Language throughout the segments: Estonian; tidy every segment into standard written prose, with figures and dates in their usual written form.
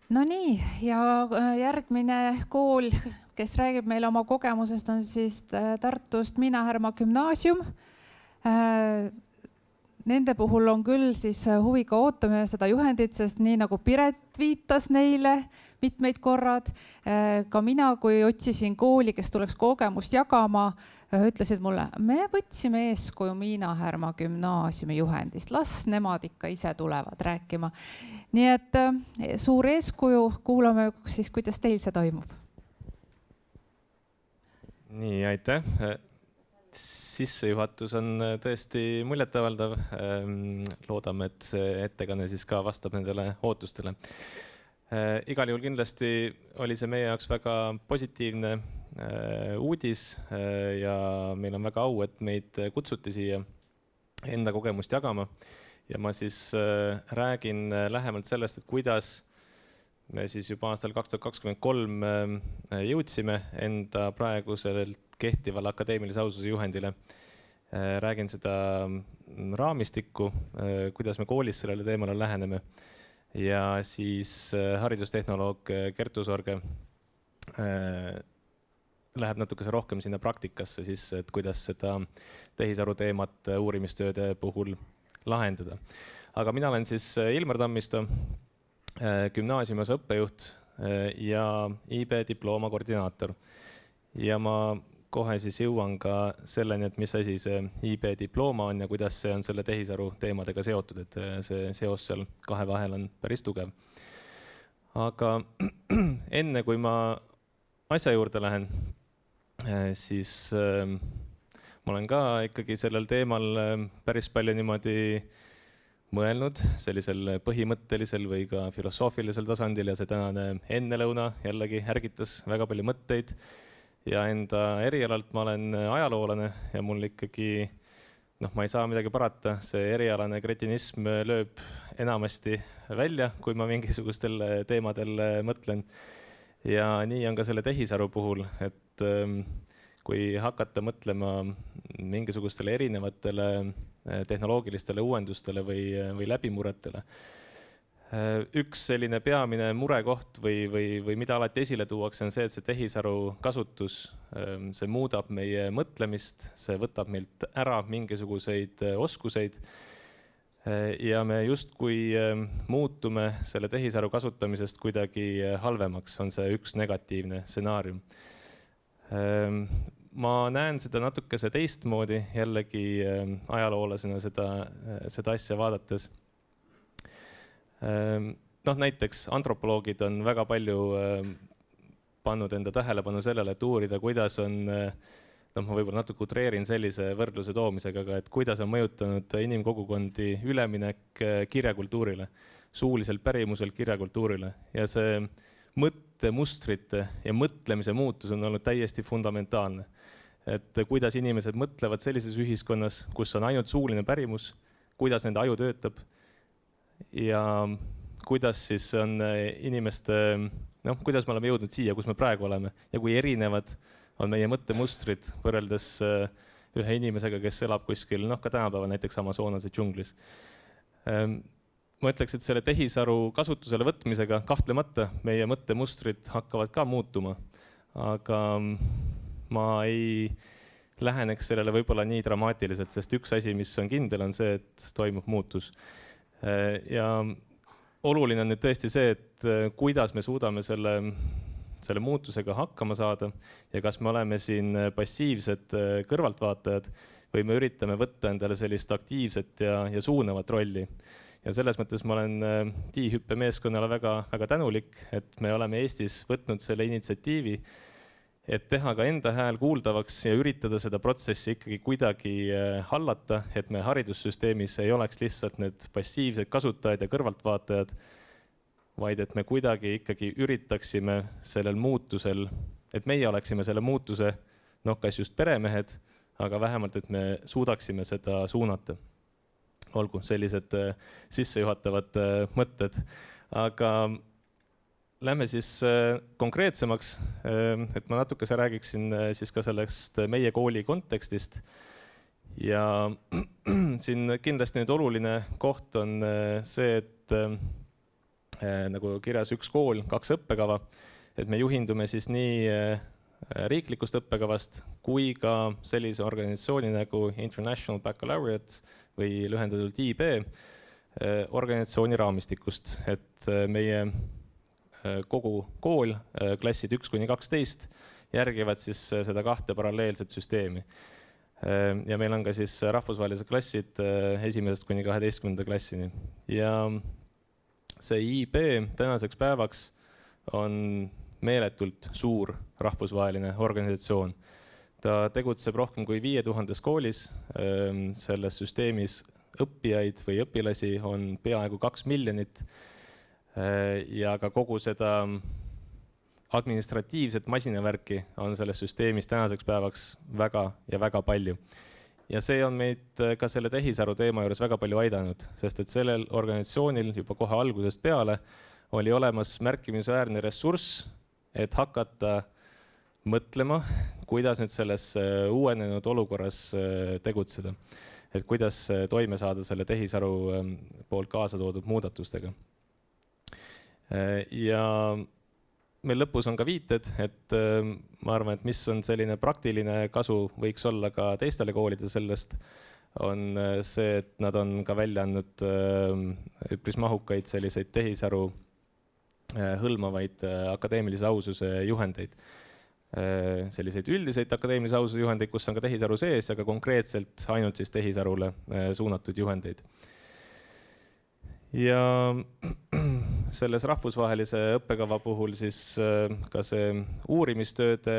No nii, ja järgmine kool, kes räägib meile oma kogemusest, on siis Tartust Miina Härma Gümnaasium. Nende puhul on küll siis huviga ootame seda juhendit, sest nii nagu Piret viitas neile mitmeid korrad, ka mina, kui otsisin kooli, kes tuleks kogemust jagama, ütlesid mulle, me võtsime eeskuju Miina Härma Gümnaasiumi juhendist, las nemad ikka ise tulevad rääkima. Nii et suur eeskuju, kuulame siis, kuidas teil see toimub. Nii, aitäh. Sissejuhatus on tõesti muljetavaldav. Loodame, et see ettekanne siis ka vastab nendele ootustele. Igal juhul kindlasti oli see meie jaoks väga positiivne uudis ja meil on väga au, et meid kutsuti siia enda kogemust jagama. Ja ma siis räägin lähemalt sellest, et kuidas me siis juba aastal 2023 jõudsime enda praeguselt kehtival akadeemilise aususe juhendile. Räägin seda raamistikku, kuidas me koolis sellele teemale läheneme. Ja siis haridustehnoloog Kertu Sorge läheb natukese rohkem sinna praktikasse sisse, et kuidas seda tehisaru teemat uurimistööde puhul lahendada. Aga mina olen siis Ilmar Tammisto, gümnaasiumis õppejuht ja IB diplooma koordinaator. Ja ma kohe siis jõuan ka selleni, et mis asi see IB diplooma on ja kuidas see on selle tehisaru teemadega seotud, et see seos seal kahe vahel on päris tugev. Aga enne kui ma asja juurde lähen, siis ma olen ka ikkagi sellel teemal päris palju niimoodi mõelnud sellisel põhimõttelisel või ka filosoofilisel tasandil ja see tänane ennelõuna jällegi ärgitas väga palju mõtteid. Ja enda erialalt ma olen ajaloolane ja mul ikkagi, ma ei saa midagi parata, see erialane kretinism lööb enamasti välja, kui ma mingisugustel teemadel mõtlen. Ja nii on ka selle tehisaru puhul, et kui hakata mõtlema mingisugustele erinevatele tehnoloogilistele uuendustele või läbimurretele. Üks selline peamine murekoht või mida alati esile tuuakse on see, et see tehisaru kasutus, see muudab meie mõtlemist, see võtab meilt ära mingisuguseid oskuseid ja me justkui muutume selle tehisaru kasutamisest kuidagi halvemaks, on see üks negatiivne stsenaarium. Ma näen seda natukese teistmoodi jällegi ajaloolasena seda asja vaadates. Näiteks antropoloogid on väga palju pannud enda tähelepanu sellele, et uurida, kuidas on, ma võib-olla natuke utreerin sellise võrdluse toomisega, aga et kuidas on mõjutanud inimkogukondi üleminek kirjakultuurile, suuliselt pärimuselt kirjakultuurile ja see mõttemustrite ja mõtlemise muutus on olnud täiesti fundamentaalne. Et kuidas inimesed mõtlevad sellises ühiskonnas, kus on ainult suuline pärimus, kuidas nende aju töötab ja kuidas siis on inimeste, kuidas me oleme jõudnud siia, kus me praegu oleme ja kui erinevad on meie mõttemustrid võrreldes ühe inimesega, kes elab kuskil, ka tänapäeval näiteks Amazonase džunglis. Ma ütleks, et selle tehisaru kasutusele võtmisega kahtlemata meie mõttemustrid hakkavad ka muutuma, aga ma ei läheneks sellele võib-olla nii dramaatiliselt, sest üks asi, mis on kindel, on see, et toimub muutus. Ja oluline on nüüd tõesti see, et kuidas me suudame selle muutusega hakkama saada ja kas me oleme siin passiivsed kõrvaltvaatajad või me üritame võtta endale sellist aktiivset ja suunavat rolli. Ja selles mõttes ma olen tiihüppe meeskonnale väga, väga tänulik, et me oleme Eestis võtnud selle initsiatiivi, et teha ka enda hääl kuuldavaks ja üritada seda protsessi ikkagi kuidagi hallata, et me haridussüsteemis ei oleks lihtsalt need passiivsed kasutajad ja kõrvaltvaatajad, vaid et me kuidagi ikkagi üritaksime sellel muutusel, et meie oleksime selle muutuse, kas just peremehed, aga vähemalt, et me suudaksime seda suunata. Olgu sellised sissejuhatavad mõtted, aga lähme siis konkreetsemaks, et ma natukese räägiksin siis ka sellest meie kooli kontekstist ja siin kindlasti nüüd oluline koht on see, et nagu kirjas üks kool, 2 õppekava, et me juhindume siis nii riiklikust õppekavast kui ka sellise organisatsiooni nagu International Baccalaureate või lühendatult IB organisatsiooni raamistikust, et meie kogu kool, klassid 1–12 järgivad siis seda 2 paralleelset süsteemi. Ja meil on ka siis rahvusvahelised klassid 1–12 klassini. Ja see IB tänaseks päevaks on meeletult suur rahvusvaheline organisatsioon. Ta tegutseb rohkem kui 5000 koolis, selles süsteemis õppijaid või õpilasi on peaaegu 2 miljonit ja ka kogu seda administratiivset masinavärki on selles süsteemis tänaseks päevaks väga ja väga palju. Ja see on meid ka selle tehisaru teema juures väga palju aidanud, sest et sellel organisatsioonil juba kohe algusest peale oli olemas märkimisväärne ressurss, et hakata mõtlema, kuidas nüüd selles uuenenud olukorras tegutseda. Et kuidas toime saada selle tehisaru poolt kaasa toodud muudatustega. Ja meil lõpus on ka viited, et ma arvan, et mis on selline praktiline kasu võiks olla ka teistele koolidele sellest, on see, et nad on ka välja andnud üpris mahukaid selliseid tehisaru hõlmavaid akadeemilise aususe juhendeid. Selliseid üldiseid akadeemilise aususe juhendeid, kus on ka tehisaru sees, aga konkreetselt ainult siis tehisarule suunatud juhendeid. Ja selles rahvusvahelise õppekava puhul siis ka see uurimistööde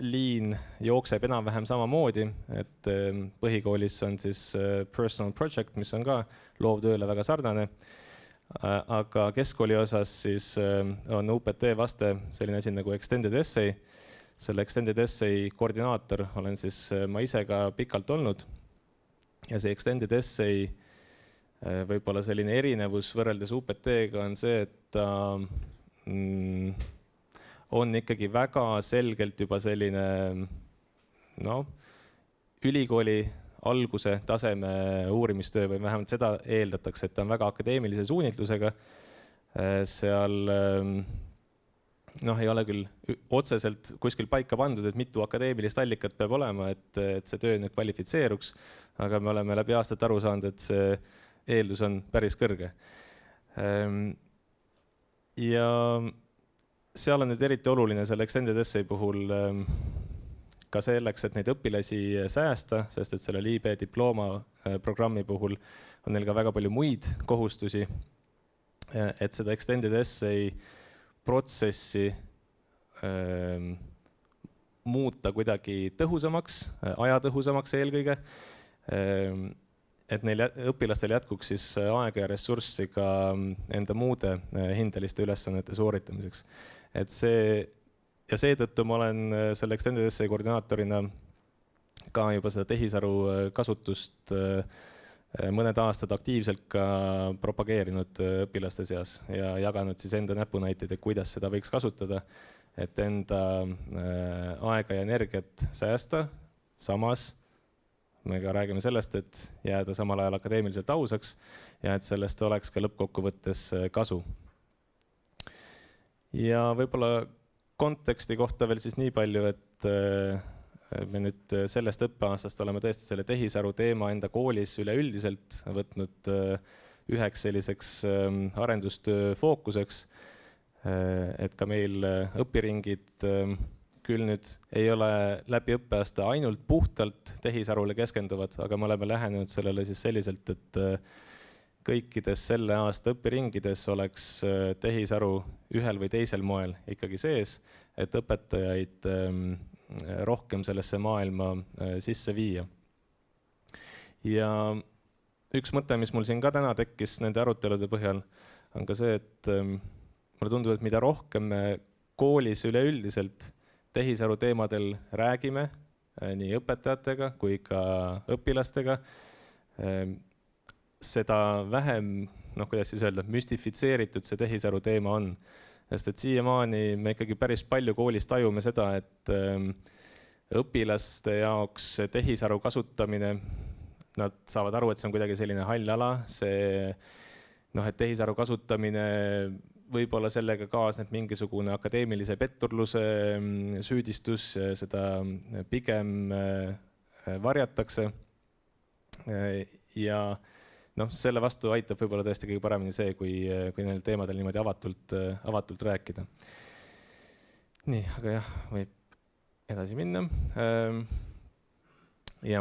liin jookseb enam-vähem samamoodi, et põhikoolis on siis personal project, mis on ka loovtööle väga sarnane, aga keskkooli osas siis on UPT vaste selline asi nagu extended essay. Selle extended essay koordinaator olen siis ma ise ka pikalt olnud ja see extended essay võib-olla selline erinevus võrreldes UPT-ga on see, et ta on ikkagi väga selgelt juba selline ülikooli alguse taseme uurimistöö või vähemalt seda eeldatakse, et ta on väga akadeemilise suunitlusega. Seal ei ole küll otseselt kuskil paika pandud, et mitu akadeemilist allikat peab olema, et see töö nüüd kvalifitseeruks, aga me oleme läbi aastat aru saanud, et see eeldus on päris kõrge. Ja seal on nüüd eriti oluline selle extended essay puhul ka selleks, et neid õpilasi säästa, sest et selle IB diplooma programmi puhul on neil ka väga palju muid kohustusi, et seda extended essay protsessi muuta kuidagi tõhusamaks, ajatõhusamaks eelkõige, et neil õpilastel jätkuks siis aega ja ressurssi ka enda muude hindeliste ülesannete sooritamiseks. Et ja seetõttu ma olen selle extended essay koordinaatorina ka juba seda tehisaru kasutust mõned aastad aktiivselt ka propageerinud õpilaste seas ja jaganud siis enda näpunäiteid, kuidas seda võiks kasutada, et enda aega ja energiat säästa, samas me ka räägime sellest, et jääda samal ajal akadeemiliselt ausaks ja et sellest oleks ka lõppkokkuvõttes kasu. Ja võib-olla konteksti kohta veel siis nii palju, et me nüüd sellest õppeaastast oleme tõesti selle tehisaru teema enda koolis üleüldiselt võtnud üheks selliseks arendustöö fookuseks, et ka meil õpiringid küll nüüd ei ole läbi õppeaasta ainult puhtalt tehisarule keskenduvad, aga me oleme lähenenud sellele siis selliselt, et kõikides selle aasta õpiringides oleks tehisaru ühel või teisel moel ikkagi sees, et õpetajaid rohkem sellesse maailma sisse viia. Ja üks mõte, mis mul siin ka täna tekkis nende arutelude põhjal, on ka see, et mulle tundub, et mida rohkem me koolis üleüldiselt tehisaru teemadel räägime nii õpetajatega kui ka õpilastega, seda vähem, kuidas siis öelda, müstifitseeritud see tehisaru teema on. Sest et siiamaani me ikkagi päris palju koolis tajume seda, et õpilaste jaoks tehisaru kasutamine, nad saavad aru, et see on kuidagi selline hall ala, see et tehisaru kasutamine, võib-olla sellega kaasneb mingisugune akadeemilise petturluse süüdistus, seda pigem varjatakse. Ja selle vastu aitab võib-olla tõesti kõige paremini see, kui neil teemadel niimoodi avatult rääkida. Nii, aga jah, võib edasi minna. Ja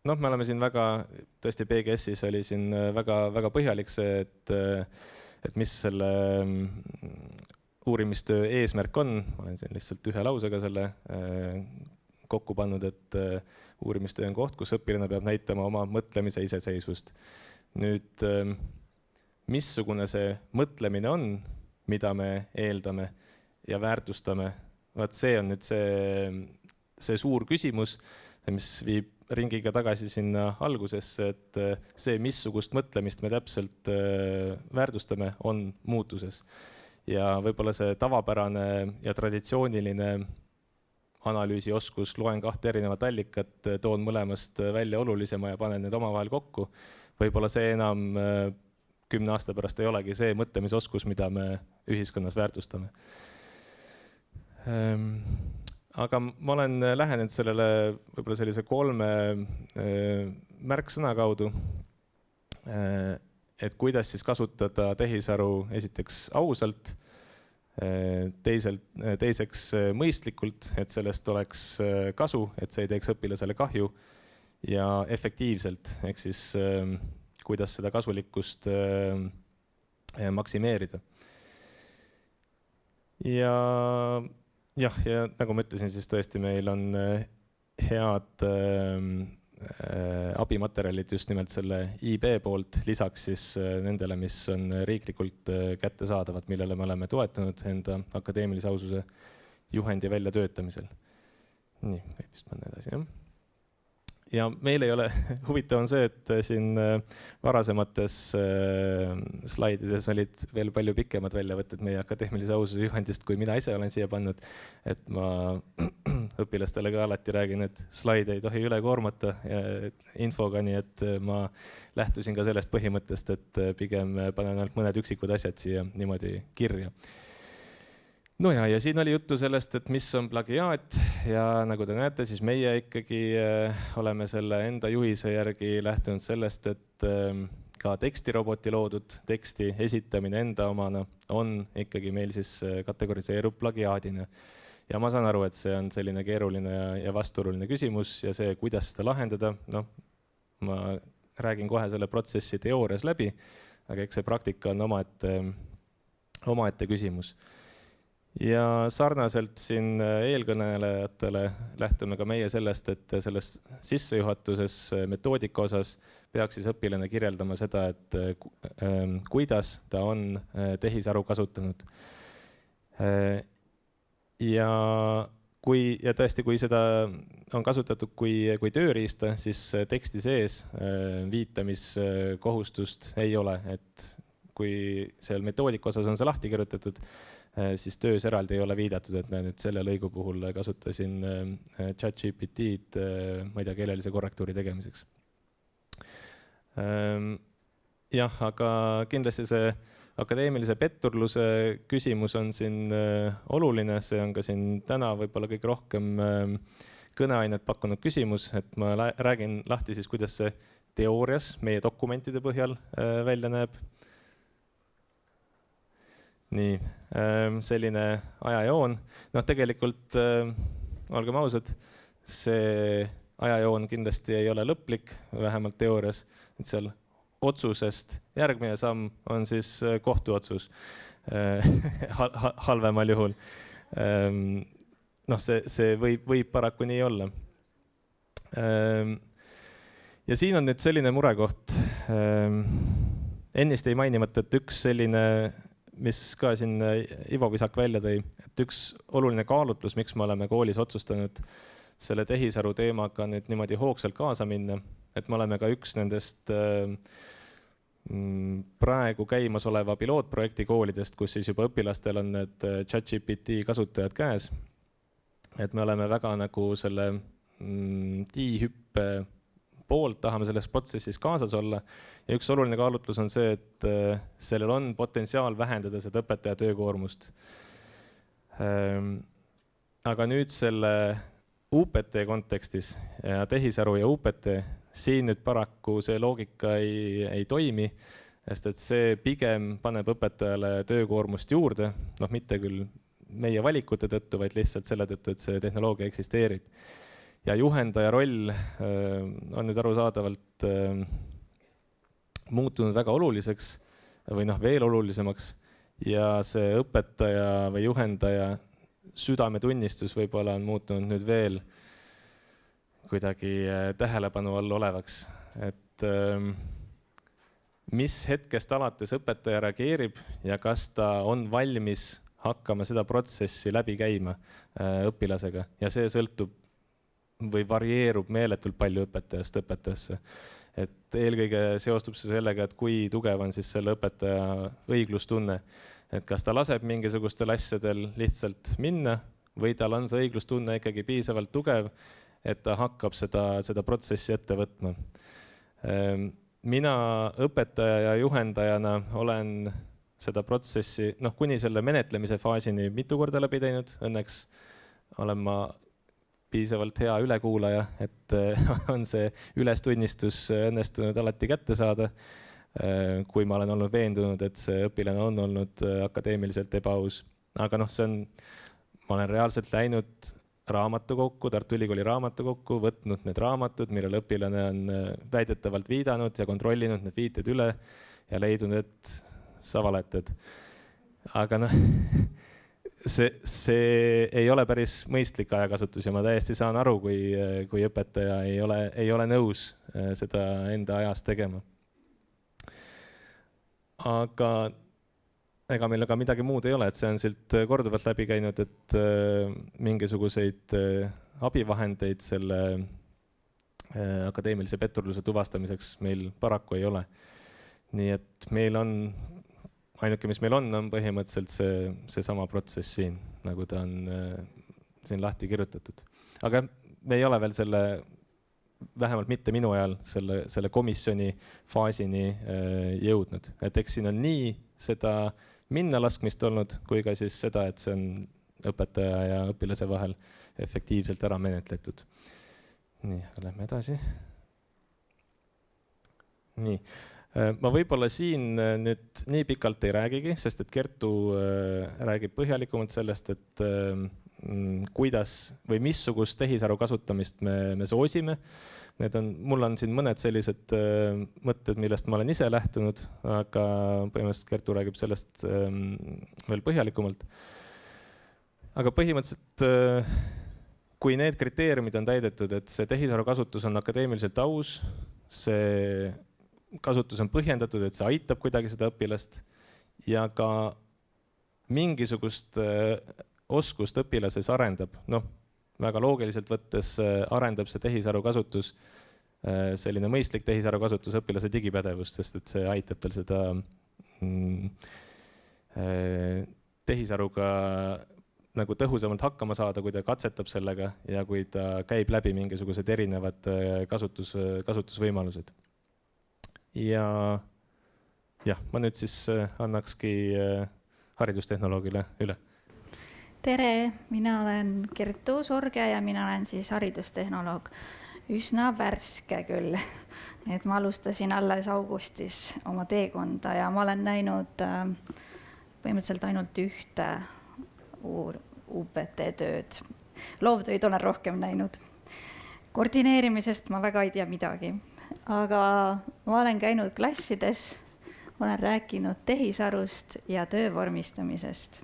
me oleme siin tõesti PGS-is oli siin väga põhjalik see, et mis selle uurimistöö eesmärk on. Olen siin lihtsalt ühe lausega selle kokku pannud, et uurimistöö on koht, kus õpilane peab näitama oma mõtlemise iseseisvust. Nüüd, missugune see mõtlemine on, mida me eeldame ja väärtustame? Vaat see on nüüd see suur küsimus, mis viib ringiga tagasi sinna algusesse, et see, missugust mõtlemist me täpselt väärtustame, on muutuses. Ja võib-olla see tavapärane ja traditsiooniline analüüsioskus, loen 2 erinevat allikat, toon mõlemast välja olulisema ja panen need omavahel kokku. Võib-olla see enam 10 aasta pärast ei olegi see mõtlemisoskus, mida me ühiskonnas väärtustame. Aga ma olen lähenenud sellele võib-olla sellise 3 märksõna kaudu, et kuidas siis kasutada tehisaru esiteks ausalt, teiseks mõistlikult, et sellest oleks kasu, et see ei teeks õpilasele kahju, ja efektiivselt, ehk siis kuidas seda kasulikkust maksimeerida. Ja nagu ma ütlesin, siis tõesti meil on head abimaterjalid just nimelt selle IB poolt, lisaks siis nendele, mis on riiklikult kättesaadavad, millele me oleme toetanud enda akadeemilise aususe juhendi väljatöötamisel. Nii, võib vist panna edasi, jah. Ja meil ei ole, huvitav on see, et siin varasemates slaidides olid veel palju pikemad väljavõtted meie akadeemilise aususe juhendist, kui mina ise olen siia pannud. Et ma õpilastele ka alati räägin, et slaide ei tohi üle koormata infoga, nii et ma lähtusin ka sellest põhimõttest, et pigem panen ainult mõned üksikud asjad siia niimoodi kirja. No ja siin oli juttu sellest, et mis on plagiaat, ja nagu te näete, siis meie ikkagi oleme selle enda juhise järgi lähtunud sellest, et ka tekstiroboti loodud teksti esitamine enda omana on ikkagi meil siis kategoriseerub plagiaadina. Ja ma saan aru, et see on selline keeruline ja vastuoluline küsimus ja see, kuidas seda lahendada, ma räägin kohe selle protsessi teoorias läbi, aga eks see praktika on omaette küsimus. Ja sarnaselt siin eelkõnelejatele lähtume ka meie sellest, et selles sissejuhatuses metoodika osas peaks siis õpilane kirjeldama seda, et kuidas ta on tehisaru kasutanud. Ja tõesti, kui seda on kasutatud kui tööriista, siis teksti sees viitamiskohustust ei ole, et kui seal metoodika osas on see lahti kirjutatud, siis töös eraldi ei ole viidatud, et ma nüüd selle lõigu puhul kasutasin ChatGPT-d, ma ei tea, keelelise korrektuuri tegemiseks. Jah, aga kindlasti see akadeemilise petturluse küsimus on siin oluline, see on ka siin täna võib-olla kõige rohkem kõneainet pakkunud küsimus, et ma räägin lahti siis, kuidas see teoorias meie dokumentide põhjal välja näeb. Nii, selline ajajoon. Tegelikult, olgem ausad, see ajajoon kindlasti ei ole lõplik, vähemalt teoorias, et seal otsusest järgmine samm on siis kohtuotsus halvemal juhul. See võib paraku nii olla. Ja siin on nüüd selline murekoht. Ennist ei mainimata, et üks selline, mis ka siin Ivo Visak välja tõi, et üks oluline kaalutlus, miks me oleme koolis otsustanud selle tehisaru teemaga nüüd niimoodi hoogsalt kaasa minna, et me oleme ka üks nendest praegu käimas oleva pilootprojekti koolidest, kus siis juba õpilastel on need ChatGPT kasutajad käes. Et me oleme väga nagu selle D-hüppe poolt tahame selles protsessis kaasas olla ja üks oluline kaalutlus on see, et sellel on potentsiaal vähendada seda õpetaja töökoormust. Aga nüüd selle UPT kontekstis ja tehisaru ja UPT, siin nüüd paraku see loogika ei toimi, sest et see pigem paneb õpetajale töökoormust juurde, mitte küll meie valikute tõttu, vaid lihtsalt selle tõttu, et see tehnoloogia eksisteerib. Ja juhendaja roll on nüüd arusaadavalt muutunud väga oluliseks või veel olulisemaks ja see õpetaja või juhendaja südametunnistus võib-olla on muutunud nüüd veel kuidagi tähelepanu all olevaks. Et mis hetkest alates õpetaja reageerib ja kas ta on valmis hakkama seda protsessi läbi käima õpilasega ja see sõltub või varieerub meeletult palju õpetajast õpetajasse. Et eelkõige seostub see sellega, et kui tugev on siis selle õpetaja õiglustunne, et kas ta laseb mingisugustel asjadel lihtsalt minna või tal on see õiglustunne ikkagi piisavalt tugev, et ta hakkab seda protsessi ette võtma. Mina õpetaja ja juhendajana olen seda protsessi kuni selle menetlemise faasini mitu korda läbi teinud. Õnneks olen ma piisavalt hea ülekuulaja, et on see ülestunnistus õnnestunud alati kätte saada, kui ma olen olnud veendunud, et see õpilane on olnud akadeemiliselt ebaaus. Aga ma olen reaalselt läinud raamatukokku, Tartu Ülikooli raamatukokku, võtnud need raamatud, millele õpilane on väidetavalt viidanud ja kontrollinud need viited üle ja leidnud, et sa valetad. Aga see ei ole päris mõistlik ajakasutus ja ma täiesti saan aru, kui õpetaja ei ole nõus seda enda ajas tegema. Aga ega meil midagi muud ei ole, et see on silt korduvalt läbi käinud, et mingisuguseid abivahendeid selle akadeemilise petturluse tuvastamiseks meil paraku ei ole. Nii et meil on ainuke, mis meil on põhimõtteliselt see sama protsess siin, nagu ta on siin lahti kirjutatud. Aga me ei ole veel vähemalt mitte minu ajal selle komisjoni faasini jõudnud. Et eks siin on nii seda minna laskmist olnud, kui ka siis seda, et see on õpetaja ja õpilase vahel efektiivselt ära menetletud. Nii, lähme edasi. Nii. Ma võib-olla siin nüüd nii pikalt ei räägigi, sest et Kertu räägib põhjalikumalt sellest, et kuidas või missugust tehisaru kasutamist me soosime. Mul on siin mõned sellised mõtted, millest ma olen ise lähtunud, aga põhimõtteliselt Kertu räägib sellest veel põhjalikumalt. Aga põhimõtteliselt, kui need kriteeriumid on täidetud, et see tehisaru kasutus on akadeemiliselt aus, see kasutus on põhjendatud, et see aitab kuidagi seda õpilast ja ka mingisugust oskust õpilases arendab. Väga loogiliselt võttes arendab see tehisaru kasutus, selline mõistlik tehisaru kasutus õpilase digipädevust, sest et see aitab tal seda tehisaruga nagu tõhusamalt hakkama saada, kui ta katsetab sellega ja kui ta käib läbi mingisugused erinevad kasutusvõimalused. Ja ma nüüd siis annakski haridustehnoloogile üle. Tere, mina olen Kertu Sorge ja mina olen siis haridustehnoloog. Üsna värske küll, et ma alustasin alles augustis oma teekonda ja ma olen näinud põhimõtteliselt ainult ühte UPT tööd. Loovtöid olen rohkem näinud. Koordineerimisest ma väga ei tea midagi, aga ma olen käinud klassides, olen rääkinud tehisarust ja töövormistamisest.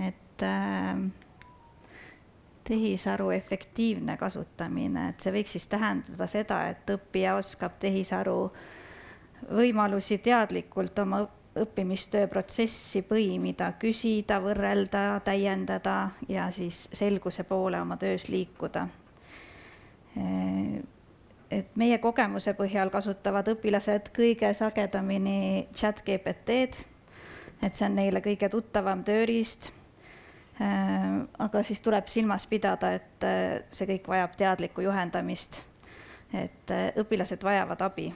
Et tehisaru efektiivne kasutamine, et see võiks siis tähendada seda, et õppija oskab tehisaru võimalusi teadlikult oma õppimistöö protsessi põimida, küsida, võrrelda, täiendada ja siis selguse poole oma töös liikuda. Et meie kogemuse põhjal kasutavad õpilased kõige sagedamini ChatGPT-d, et see on neile kõige tuttavam tööriist, aga siis tuleb silmas pidada, et see kõik vajab teadlikku juhendamist. et õpilased vajavad abi.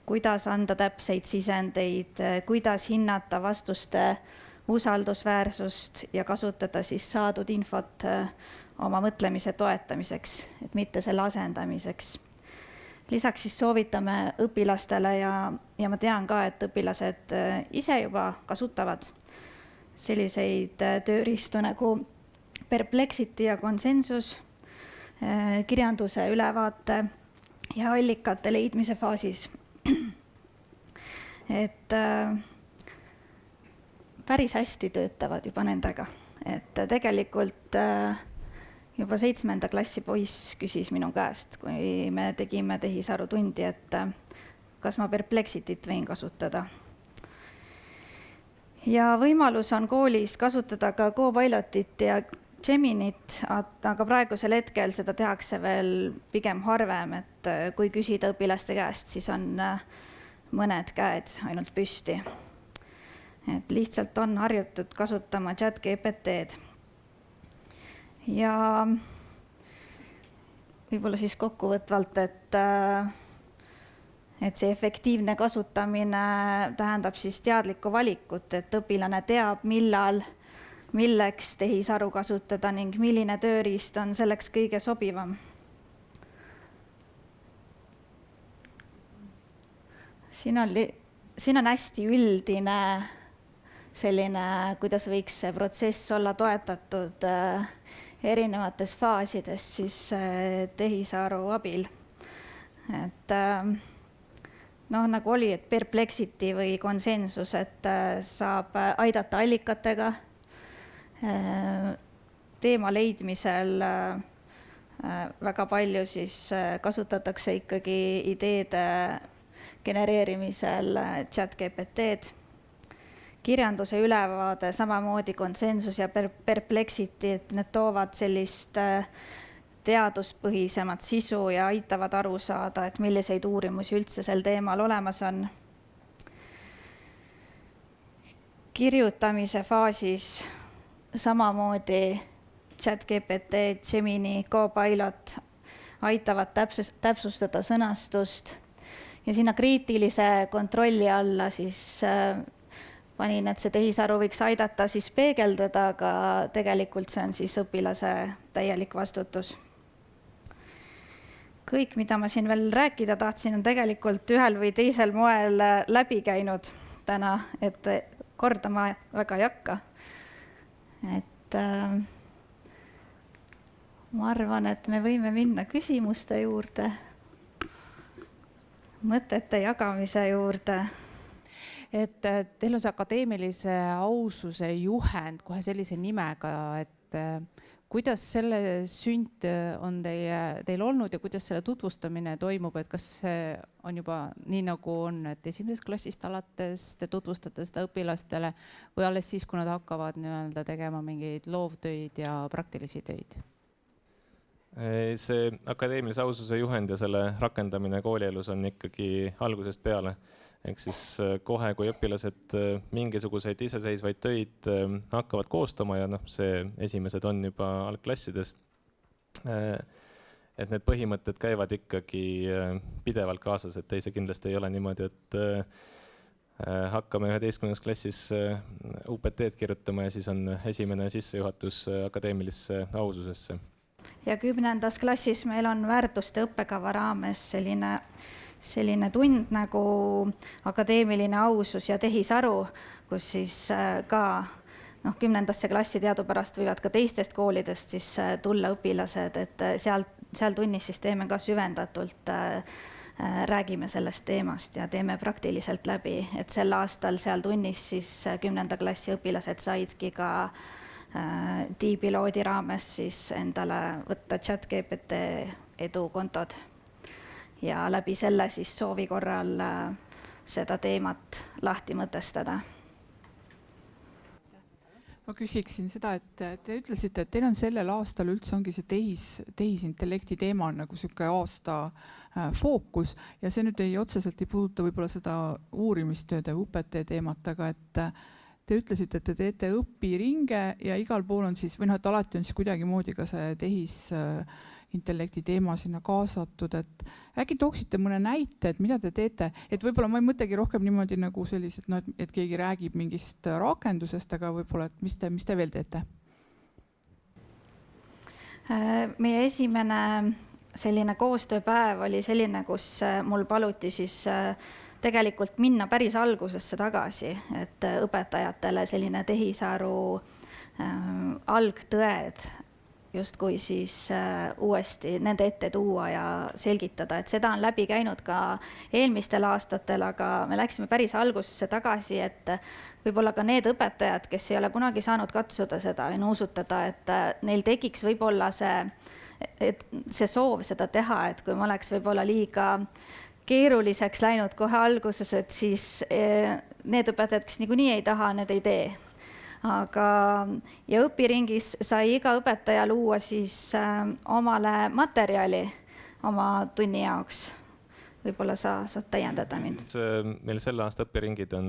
Kuidas anda täpseid sisendeid, kuidas hinnata vastuste usaldusväärsust ja kasutada siis saadud infot oma mõtlemise toetamiseks, et mitte selle asendamiseks. Lisaks siis soovitame õpilastele ja ma tean ka, et õpilased ise juba kasutavad selliseid tööriistu nagu Perplexity ja konsensus, kirjanduse ülevaate ja allikate leidmise faasis. Et päris hästi töötavad juba nendega, et tegelikult juba 7. klassi poiss küsis minu käest, kui me tegime tehisaru tundi, et kas ma Perplexityt võin kasutada. Ja võimalus on koolis kasutada ka Copilotit ja Geminit, aga praegusel hetkel seda tehakse veel pigem harvem, et kui küsida õpilaste käest, siis on mõned käed ainult püsti. Et lihtsalt on harjutud kasutama ChatGPT-d. Ja võib-olla siis kokkuvõtvalt, et see efektiivne kasutamine tähendab siis teadlikku valikut, et õpilane teab, milleks tehisaru kasutada ning milline tööriist on selleks kõige sobivam. Siin on hästi üldine selline, kuidas võiks see protsess olla toetatud erinevates faasides siis tehisaru abil. Et nagu oli, et Perplexity või konsensus, et saab aidata allikatega. Teema leidmisel väga palju siis kasutatakse ikkagi ideede genereerimisel ChatGPT-d. Kirjanduse ülevaade, samamoodi konsensus ja Perplexity, et need toovad sellist teaduspõhisemat sisu ja aitavad aru saada, et milliseid uurimusi üldse sel teemal olemas on. Kirjutamise faasis samamoodi ChatGPT, Gemini, Copilot aitavad täpsustada sõnastust ja sinna kriitilise kontrolli alla siis panin, et see tehisaru võiks aidata siis peegeldada, aga tegelikult see on siis õpilase täielik vastutus. Kõik, mida ma siin veel rääkida tahtsin, on tegelikult ühel või teisel moel läbi käinud täna, et kordama väga ei hakka. Et ma arvan, et me võime minna küsimuste juurde, mõtete jagamise juurde. Et teil on see akadeemilise aususe juhend kohe sellise nimega, et kuidas selle sünd on teil olnud ja kuidas selle tutvustamine toimub, et kas see on juba nii nagu on, et 1. klassist alates te tutvustate seda õpilastele või alles siis, kui nad hakkavad tegema mingeid loovtöid ja praktilisi töid? See akadeemilise aususe juhend ja selle rakendamine koolielus on ikkagi algusest peale. Ehk siis kohe, kui õpilased mingisuguseid iseseisvaid töid hakkavad koostama ja see esimesed on juba algklassides, et need põhimõtted käivad ikkagi pidevalt kaasas, et ei, see kindlasti ei ole niimoodi, et hakkame 11. klassis UPT-d kirjutama ja siis on esimene sissejuhatus akadeemilisse aususesse. Ja 10. klassis meil on väärtuste õppekava raames selline tund nagu akadeemiline ausus ja tehisaru, kus siis ka 10. klassi teadupärast võivad ka teistest koolidest siis tulla õpilased, et seal tunnis siis teeme ka süvendatult, räägime sellest teemast ja teeme praktiliselt läbi, et sel aastal seal tunnis siis 10. klassi õpilased saidki ka D-piloodi raames siis endale võtta ChatGPT edukontod ja läbi selle siis soovi korral seda teemat lahti mõtestada. Ma küsiksin seda, et te ütlesite, et teil on sellel aastal üldse ongi see tehisintellekti teema on nagu selline aasta fookus ja see nüüd otseselt ei puuduta võib-olla seda uurimistööde UPT teemat, aga et te ütlesite, et te teete õpiringe ja igal pool on siis, või et alati on siis kuidagimoodi ka see intellekti teema sinna kaasatud, et äkki tooksite mõne näite, et mida te teete, et võib-olla ma ei mõtlegi rohkem niimoodi nagu sellised, no, et keegi räägib mingist rakendusest, aga võib-olla, et mis te veel teete? Meie esimene selline koostööpäev oli selline, kus mul paluti siis tegelikult minna päris algusesse tagasi, et õpetajatele selline tehisaru algtõed justkui siis uuesti nende ette tuua ja selgitada, et seda on läbi käinud ka eelmistel aastatel, aga me läksime päris algusesse tagasi, et võib-olla ka need õpetajad, kes ei ole kunagi saanud katsuda seda või nuusutada, et neil tekiks võib-olla see soov seda teha, et kui ma oleks võib-olla liiga keeruliseks läinud kohe alguses, et siis need õpetajad, kes niikuinii ei taha, need ei tee. Ja õpiringis sai iga õpetaja luua siis omale materjali oma tunni jaoks. Võib-olla sa saad täiendada mind. Meil selle aasta õpiringid on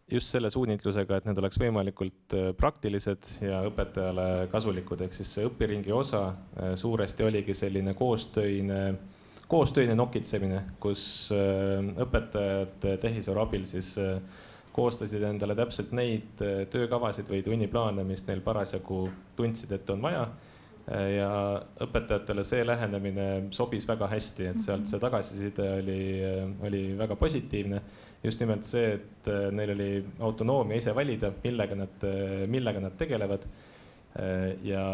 just selle suunitlusega, et need oleks võimalikult praktilised ja õpetajale kasulikud. Ehk siis see õpiringi osa suuresti oligi selline koostöine nokitsemine, kus õpetajad tehisaru abil siis koostasid endale täpselt neid töökavasid või tunniplaane, mis neil parasjagu tundsid, et on vaja. Ja õpetajatele see lähenemine sobis väga hästi, et sealt see tagasiside oli väga positiivne. Just nimelt see, et neil oli autonoomia ise valida, millega nad tegelevad. Ja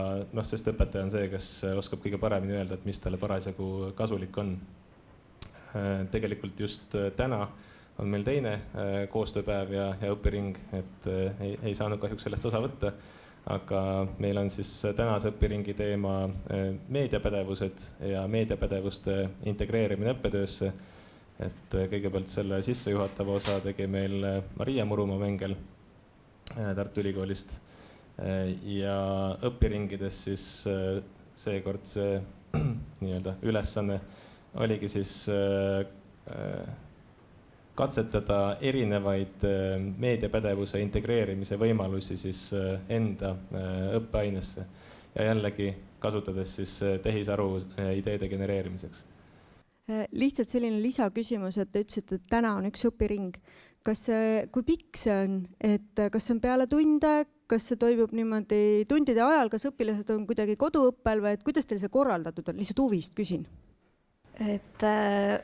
sest õpetaja on see, kes oskab kõige paremini öelda, et mis talle parasjagu kasulik on. Tegelikult just täna on meil teine koostööpäev ja õpiring, et ei saanud kahjuks sellest osa võtta, aga meil on siis tänase õpiringi teema meediapädevused ja meediapädevuste integreerimine õppetöösse. Et kõigepealt selle sissejuhatava osa tegi meil Maria Murumaa-Vengel Tartu Ülikoolist ja õpiringides siis seekord see nii-öelda ülesanne oligi siis katsetada erinevaid meediapädevuse integreerimise võimalusi siis enda õppeainesse ja jällegi kasutades siis tehisaru ideede genereerimiseks. Lihtsalt selline lisaküsimus, et te ütlesite, et täna on üks õpiring. Kui pikk see on? Et kas see on peale tunde? Kas see toimub niimoodi tundide ajal? Kas õpilased on kuidagi koduõppel või et kuidas teil see korraldatud on? Lihtsalt huvist küsin. Et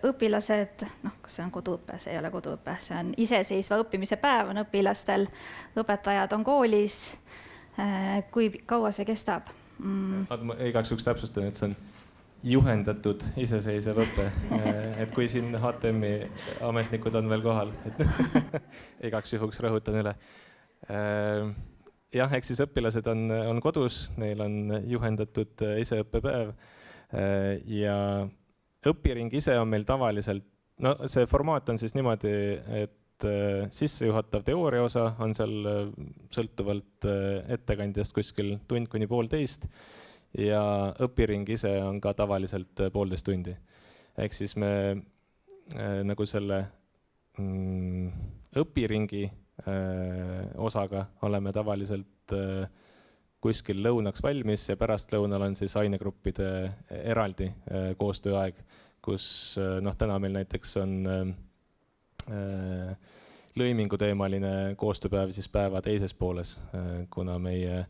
õpilased, kas see on koduõpe, see ei ole koduõpe, see on iseseisva õppimise päev on õpilastel, õpetajad on koolis. Kui kaua see kestab? Ma igaks juhuks täpsustan, et see on juhendatud iseseisev õpe, et kui siin HTM-i ametnikud on veel kohal, igaks juhuks rõhutan üle. Jah, eks siis õpilased on kodus, neil on juhendatud iseõppepäev ja õpiring ise on meil tavaliselt, see formaat on siis niimoodi, et sissejuhatav teooria osa on seal sõltuvalt ettekandjast kuskil tund kuni 1,5 ja õpiring ise on ka tavaliselt 1,5 tundi. Ehk siis me nagu selle õpiringi osaga oleme tavaliselt kuskil lõunaks valmis ja pärastlõunal on siis ainegruppide eraldi koostööaeg, kus täna meil näiteks on lõiminguteemaline koostööpäev siis päeva teises pooles, kuna meie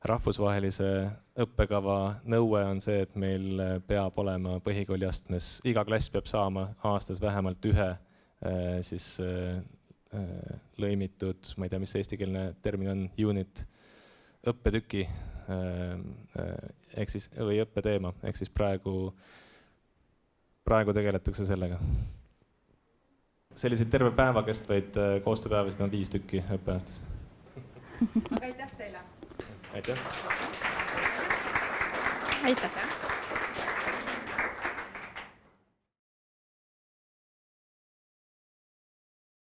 rahvusvahelise õppekava nõue on see, et meil peab olema põhikooliastmes, iga klass peab saama aastas vähemalt ühe siis lõimitud, ma ei tea, mis eestikeelne termin on, unit, õppetüki ehk siis, või õppeteema, ehk siis praegu tegeletakse sellega. Selliseid terve päeva kestvaid koostööpäevasid on 5 tükki õppeaastas. Aga aitäh teile! Aitäh! Aitäh!